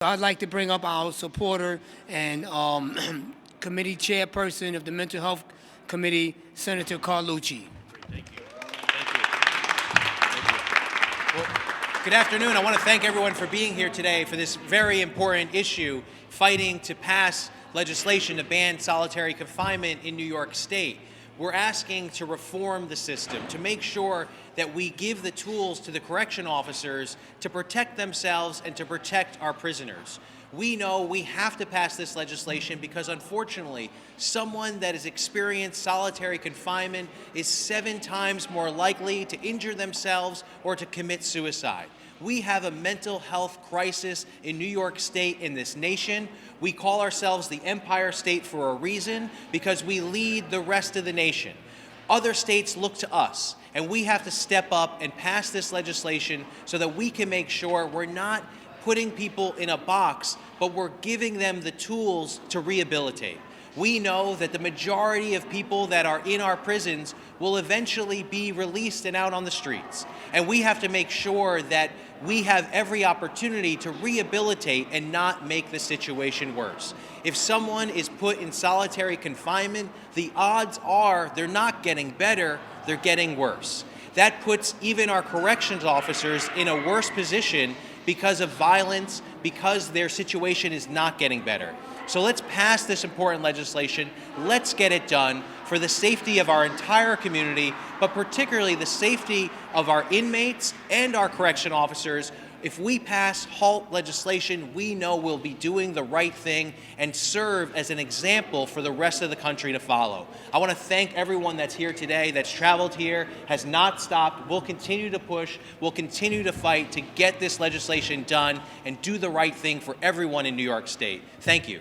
I'd like to bring up our supporter and committee chairperson of the Mental Health Committee, Senator Carlucci. Thank you. Well, good afternoon. I want to thank everyone for being here today for this very important issue, fighting to pass legislation to ban solitary confinement in New York State. We're asking to reform the system, to make sure that we give the tools to the correction officers to protect themselves and to protect our prisoners. We know we have to pass this legislation because, unfortunately, someone that has experienced solitary confinement is 7 times more likely to injure themselves or to commit suicide. We have a mental health crisis in New York State, in this nation. We call ourselves the Empire State for a reason, because we lead the rest of the nation. Other states look to us, and we have to step up and pass this legislation so that we can make sure we're not putting people in a box, but we're giving them the tools to rehabilitate. We know that the majority of people that are in our prisons will eventually be released and out on the streets. And we have to make sure that we have every opportunity to rehabilitate and not make the situation worse. If someone is put in solitary confinement, the odds are they're not getting better, they're getting worse. That puts even our corrections officers in a worse position because of violence, because their situation is not getting better. So let's pass this important legislation. Let's get it done for the safety of our entire community, but particularly the safety of our inmates and our correction officers. If we pass HALT legislation, we know we'll be doing the right thing and serve as an example for the rest of the country to follow. I want to thank everyone that's here today, that's traveled here, has not stopped. We'll continue to push, we'll continue to fight to get this legislation done and do the right thing for everyone in New York State. Thank you.